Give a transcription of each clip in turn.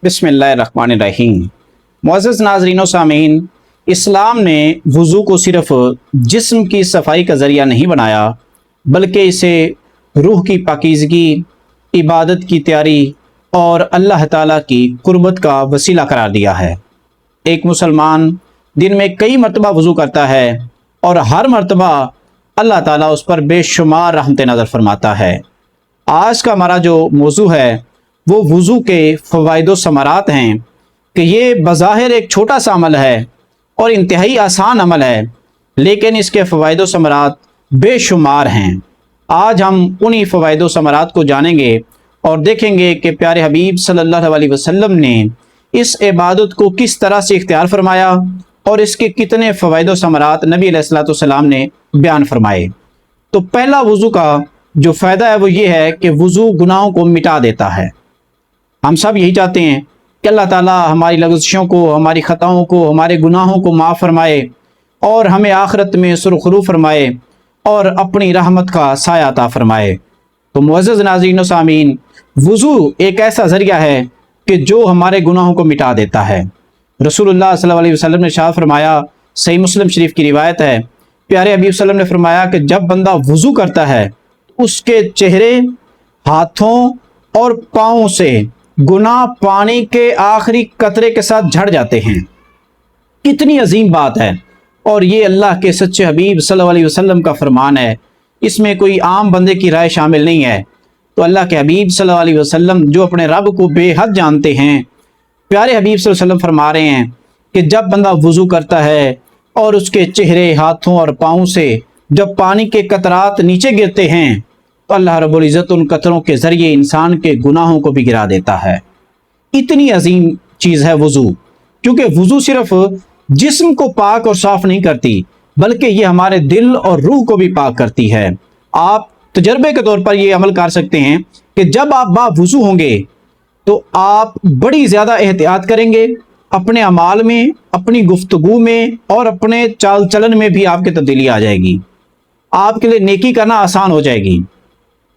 बिस्मिल्लाहिर्रहमानिर्रहीम। मुअज़्ज़ज़ नाज़रीन व सामीन, इस्लाम ने वज़ू को सिर्फ़ जिस्म की सफाई का ज़रिया नहीं बनाया, बल्कि इसे रूह की पाकीज़गी, इबादत की तैयारी और अल्लाह ताला की कुर्बत का वसीला करार दिया है। एक मुसलमान दिन में कई मरतबा वज़ू करता है और हर मरतबा अल्लाह ताला उस पर बेशुमार रहमतें नज़र फरमाता है। आज का हमारा जो मौजू है वो वज़ू के फ़वाइद व समरात हैं कि ये बज़ाहिर एक छोटा सा अमल है और इंतहाई आसान अमल है, लेकिन इसके फ़वाइद व समरात बेशुमार हैं। आज हम उन्हीं फ़वाइद व समरात को जानेंगे और देखेंगे कि प्यारे हबीब सल्लल्लाहु अलैहि वसल्लम ने इस इबादत को किस तरह से इख्तियार फरमाया और इसके कितने फ़वाइद व समरात नबी अलैहिस्सलातु वस्सलाम ने बयान फरमाए। तो पहला वज़ू का जो फ़ायदा है वो ये है कि वज़ू गुनाहों को मिटा देता है। हम सब यही चाहते हैं कि अल्लाह ताला हमारी लग़ज़िशों को, हमारी ख़ताओं को, हमारे गुनाहों को माफ़ फरमाए और हमें आखिरत में सुरख़रू फरमाए और अपनी रहमत का साया अता फरमाए। तो मुअज़्ज़ज़ नाज़रीन व सामीन, वज़ू एक ऐसा ज़रिया है कि जो हमारे गुनाहों को मिटा देता है। रसूलुल्लाह सल्लल्लाहु अलैहि वसल्लम ने इरशाद फरमाया, सही मुस्लिम शरीफ की रिवायत है, प्यारे हबीब सल्लल्लाहु अलैहि वसल्लम ने फरमाया कि जब बंदा वज़ू करता है उसके चेहरे, हाथों और पाँव से गुनाह पानी के आखिरी कतरे के साथ झड़ जाते हैं। कितनी अजीम बात है और ये अल्लाह के सच्चे हबीब सल्लल्लाहु अलैहि वसल्लम का फरमान है, इसमें कोई आम बंदे की राय शामिल नहीं है। तो अल्लाह के हबीब सल्लल्लाहु अलैहि वसल्लम जो अपने रब को बेहद जानते हैं, प्यारे हबीब सल्लल्लाहु अलैहि वसल्लम फरमा रहे हैं कि जब बंदा वज़ू करता है और उसके चेहरे, हाथों और पाँव से जब पानी के कतरात नीचे गिरते हैं तो अल्लाह रब्बुल इज़्ज़त उन कतरों के ज़रिए इंसान के गुनाहों को भी गिरा देता है। इतनी अजीम चीज़ है वज़ू, क्योंकि वज़ू सिर्फ जिस्म को पाक और साफ़ नहीं करती, बल्कि ये हमारे दिल और रूह को भी पाक करती है। आप तजर्बे के तौर पर ये अमल कर सकते हैं कि जब आप बावज़ू होंगे तो आप बड़ी ज़्यादा एहतियात करेंगे अपने अमाल में, अपनी गुफ्तगू में और अपने चाल चलन में भी आपकी तब्दीली आ जाएगी। आपके लिए नेकी करना आसान हो जाएगी।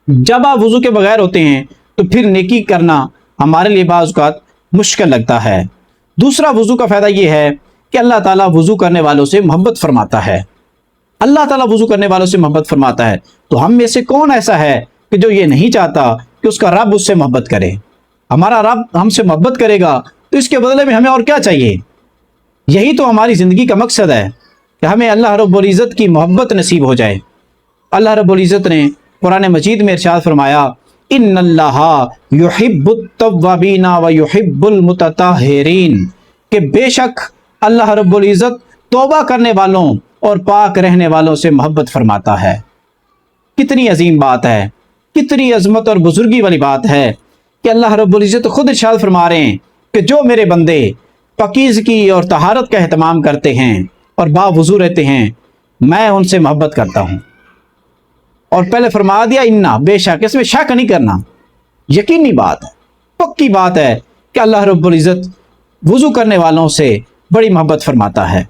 जब आप वज़ू के बगैर होते हैं तो फिर नेकी करना हमारे लिए बाज़ औक़ात मुश्किल लगता है। दूसरा वज़ू का फ़ायदा ये है कि अल्लाह ताला वज़ू करने वालों से मोहब्बत फरमाता है। अल्लाह ताला वज़ू करने वालों से मोहब्बत फरमाता है। तो हम में से कौन ऐसा है कि जो ये नहीं चाहता कि उसका रब उससे मोहब्बत करे? हमारा रब हमसे मोहब्बत करेगा तो इसके बदले में हमें और क्या चाहिए? यही तो हमारी ज़िंदगी का मकसद है कि हमें अल्लाह रब्बुल इज़्ज़त की मोहब्बत नसीब हो जाए। अल्लाह रब्बुल इज़्ज़त ने कुरान मजीद में इरशाद फरमाया, इन्नल्लाहा युहिब्बुत तव्वाबीना व युहिब्बुल मुतताहिरीन, कि बेशक अल्लाह रब्बुल इज़्ज़त तौबा करने वालों और पाक रहने वालों से मोहब्बत फरमाता है। कितनी अजीम बात है, कितनी अजमत और बुजुर्गी वाली बात है कि अल्लाह रब्बुल इज़्ज़त खुद इरशाद फरमा रहे हैं कि जो मेरे बंदे पाकीज़गी और तहारत का एहतमाम करते हैं और बावज़ू रहते हैं, मैं उनसे मोहब्बत करता हूँ। और पहले फरमा दिया इन्ना, बेशक, इसमें शक नहीं करना, यकीनी बात है, पक्की बात है कि अल्लाह रब्बुल इज़्ज़त वज़ू करने वालों से बड़ी मोहब्बत फरमाता है।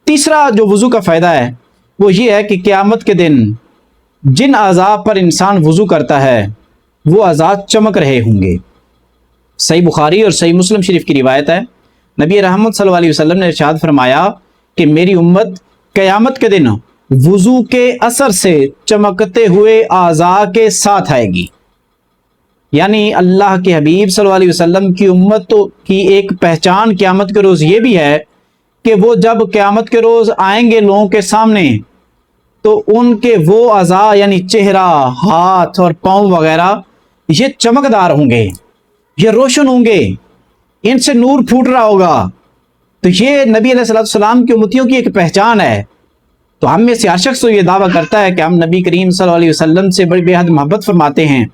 तीसरा जो वज़ू का फ़ायदा है वो ये है कि क़यामत के दिन जिन अज़ाब पर इंसान वज़ू करता है वो अज़ाब चमक रहे होंगे। सही बुखारी और सही मुस्लिम शरीफ की रिवायत है, नबी रहमत सल्लल्लाहु अलैहि वसल्लम ने इरशाद फरमाया कि मेरी उम्मत क़यामत के दिन वज़ू के असर से चमकते हुए आज़ा के साथ आएगी। यानी अल्लाह के हबीब सल्लल्लाहु अलैहि वसल्लम की उम्मत की एक पहचान क़यामत के रोज़ ये भी है कि वो जब क़यामत के रोज़ आएंगे लोगों के सामने तो उनके वो आज़ा यानी चेहरा, हाथ और पाँव वगैरह ये चमकदार होंगे, ये रोशन होंगे, इनसे नूर फूट रहा होगा। तो ये नबी अलैहिस्सलाम की उम्मतियों की एक पहचान है। तो हम में से हर शख्स तो ये दावा करता है कि हम नबी करीम सल्लल्लाहु अलैहि वसल्लम से बड़ी बेहद मोहब्बत फरमाते हैं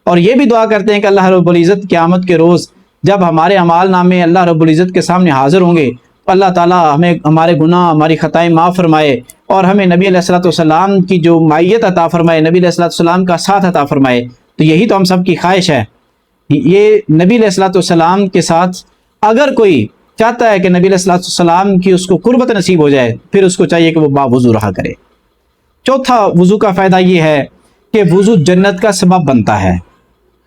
और ये भी दुआ करते हैं कि अल्लाह रब्बुल इज़्ज़त क़यामत के रोज़ जब हमारे अमाल नामे अल्लाह रब्बुल इज़्ज़त के सामने हाज़िर होंगे तो अल्लाह ताला हमें हमारे गुनाह, हमारी ख़ताएँ माफ़ फरमाए और हमें नबी अलैहिस्सलातु वस्सलाम की जो मायत अता फरमाए, नबी अलैहिस्सलातु वस्सलाम का साथ अता फरमाए। तो यही तो हम सब की ख्वाहिश है। ये नबी अलैहिस्सलातु वस्सलाम के साथ अगर कोई चाहता है कि नबी अलैहिस्सलातु वस्सलाम की उसको कुर्बत नसीब हो जाए, फिर उसको चाहिए कि वो बावज़ू रहा करे। चौथा वज़ू का फ़ायदा ये है कि वज़ू जन्नत का सबब बनता है,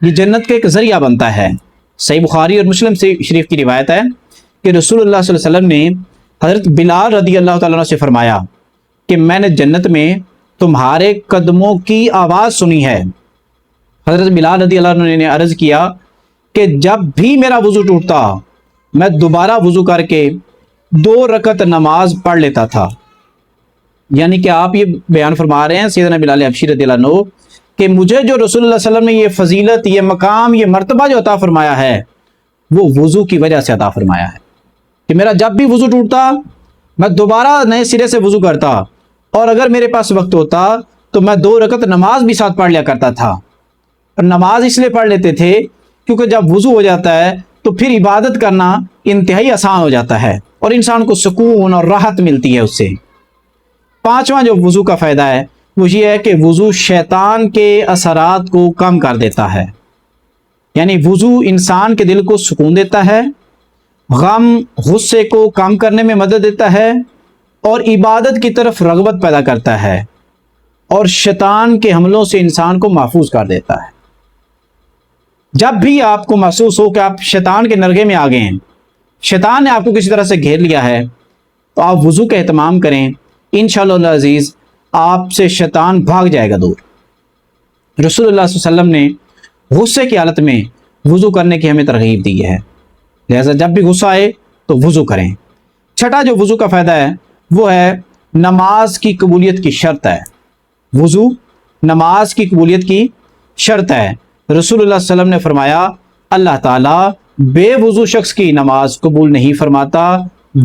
ये जन्नत का एक ज़रिया बनता है। صحیح بخاری اور مسلم سے شریف کی روایت ہے کہ رسول اللہ صلی اللہ علیہ وسلم نے حضرت بلال رضی اللہ تعالیٰ عنہ سے فرمایا کہ میں نے جنت میں تمہارے قدموں کی آواز سنی ہے۔ حضرت بلال رضی اللہ عنہ نے عرض کیا کہ جب بھی میرا وضو ٹوٹتا میں دوبارہ وضو کر کے 2 رکعت نماز پڑھ لیتا تھا۔ یعنی کہ آپ یہ بیان فرما رہے ہیں سیدنا بلال حبشی رضی اللہ عنہ کہ مجھے جو رسول اللہ صلی اللہ علیہ وسلم نے یہ فضیلت، یہ مقام، یہ مرتبہ جو عطا فرمایا ہے وہ وضو کی وجہ سے عطا فرمایا ہے کہ میرا جب بھی وضو ٹوٹتا میں دوبارہ نئے سرے سے وضو کرتا، اور اگر میرے پاس وقت ہوتا تو میں 2 رکعت نماز بھی ساتھ پڑھ لیا کرتا تھا۔ اور نماز اس لیے پڑھ لیتے تھے کیونکہ جب وضو ہو جاتا ہے تو پھر عبادت کرنا انتہائی آسان ہو جاتا ہے اور انسان کو سکون اور راحت ملتی ہے اس سے۔ 5واں جو وضو کا فائدہ ہے وہ یہ ہے کہ وضو شیطان کے اثرات کو کم کر دیتا ہے۔ یعنی وضو انسان کے دل کو سکون دیتا ہے، غم غصے کو کم کرنے میں مدد دیتا ہے، اور عبادت کی طرف رغبت پیدا کرتا ہے، اور شیطان کے حملوں سے انسان کو محفوظ کر دیتا ہے۔ جب بھی آپ کو محسوس ہو کہ آپ شیطان کے نرغے میں آ گئے ہیں، شیطان نے آپ کو کسی طرح سے گھیر لیا ہے، تو آپ وضو کا اہتمام کریں، انشاءاللہ العزیز آپ سے شیطان بھاگ جائے گا دور۔ رسول اللہ صلی اللہ علیہ وسلم نے غصے کی حالت میں وضو کرنے کی ہمیں ترغیب دی ہے، لہذا جب بھی غصہ آئے تو وضو کریں۔ 6واں جو وضو کا فائدہ ہے وہ ہے نماز کی قبولیت کی شرط ہے۔ وضو نماز کی قبولیت کی شرط ہے۔ رسول اللہ صلی اللہ علیہ وسلم نے فرمایا اللہ تعالیٰ بے وضو شخص کی نماز قبول نہیں فرماتا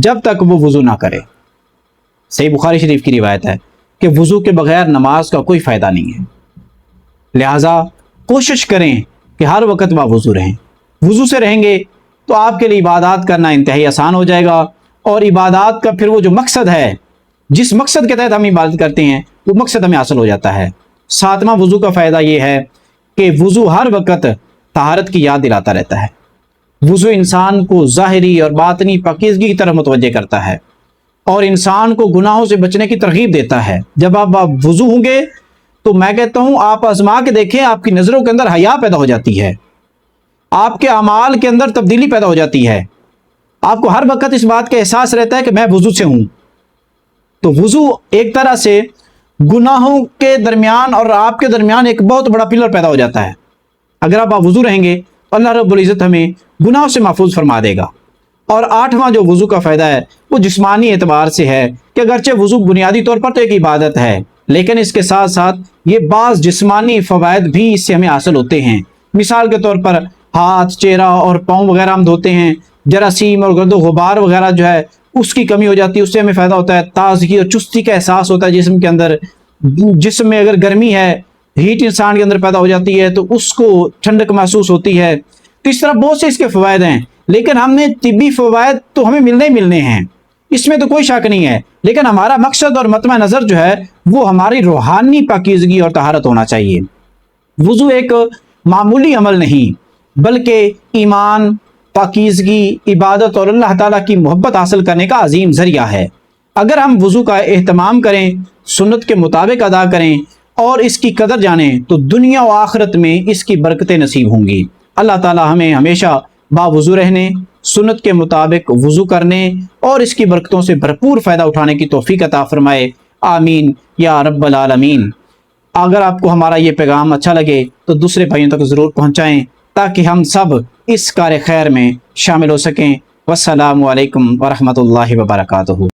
جب تک وہ وضو نہ کرے۔ صحیح بخاری شریف کی روایت ہے کہ وضو کے بغیر نماز کا کوئی فائدہ نہیں ہے، لہٰذا کوشش کریں کہ ہر وقت باوضو رہیں۔ وضو سے رہیں گے تو آپ کے لیے عبادات کرنا انتہائی آسان ہو جائے گا، اور عبادات کا پھر وہ جو مقصد ہے، جس مقصد کے تحت ہم عبادت کرتے ہیں، وہ مقصد ہمیں حاصل ہو جاتا ہے۔ 7واں وضو کا فائدہ یہ ہے کہ وضو ہر وقت طہارت کی یاد دلاتا رہتا ہے۔ وضو انسان کو ظاہری اور باطنی پاکیزگی کی طرف متوجہ کرتا ہے اور انسان کو گناہوں سے بچنے کی ترغیب دیتا ہے۔ جب آپ وضو ہوں گے تو میں کہتا ہوں آپ آزما کے دیکھیں، آپ کی نظروں کے اندر حیا پیدا ہو جاتی ہے، آپ کے اعمال کے اندر تبدیلی پیدا ہو جاتی ہے، آپ کو ہر وقت اس بات کا احساس رہتا ہے کہ میں وضو سے ہوں۔ تو وضو ایک طرح سے گناہوں کے درمیان اور آپ کے درمیان ایک بہت بڑا پلر پیدا ہو جاتا ہے۔ اگر آپ وضو رہیں گے تو اللہ رب العزت ہمیں گناہوں سے محفوظ فرما دے گا۔ اور 8واں جو وضو کا فائدہ ہے وہ جسمانی اعتبار سے ہے کہ اگرچہ وضو بنیادی طور پر تو ایک عبادت ہے، لیکن اس کے ساتھ ساتھ یہ بعض جسمانی فوائد بھی اس سے ہمیں حاصل ہوتے ہیں۔ مثال کے طور پر ہاتھ، چہرہ اور پاؤں وغیرہ ہم دھوتے ہیں، جراثیم اور گرد و غبار وغیرہ جو ہے اس کی کمی ہو جاتی ہے، اس سے ہمیں فائدہ ہوتا ہے، تازگی اور چستی کا احساس ہوتا ہے جسم کے اندر۔ جسم میں اگر گرمی ہے، ہیٹ انسان کے اندر پیدا ہو جاتی ہے تو اس کو ٹھنڈک محسوس ہوتی ہے۔ تو اس طرح بہت سے اس کے فوائد ہیں، لیکن ہم نے طبی فوائد تو ہمیں ملنے ہی ملنے ہیں، اس میں تو کوئی شک نہیں ہے، لیکن ہمارا مقصد اور مطمع نظر جو ہے وہ ہماری روحانی پاکیزگی اور طہارت ہونا چاہیے۔ وضو ایک معمولی عمل نہیں بلکہ ایمان، پاکیزگی، عبادت اور اللہ تعالیٰ کی محبت حاصل کرنے کا عظیم ذریعہ ہے۔ اگر ہم وضو کا اہتمام کریں، سنت کے مطابق ادا کریں اور اس کی قدر جانیں تو دنیا و آخرت میں اس کی برکتیں نصیب ہوں گی۔ اللہ تعالیٰ ہمیں ہمیشہ باوضو رہنے، سنت کے مطابق وضو کرنے اور اس کی برکتوں سے بھرپور فائدہ اٹھانے کی توفیق عطا فرمائے، آمین یا رب العالمین۔ اگر آپ کو ہمارا یہ پیغام اچھا لگے تو دوسرے بھائیوں تک ضرور پہنچائیں تاکہ ہم سب اس کار خیر میں شامل ہو سکیں۔ والسلام علیکم ورحمۃ اللہ وبرکاتہ۔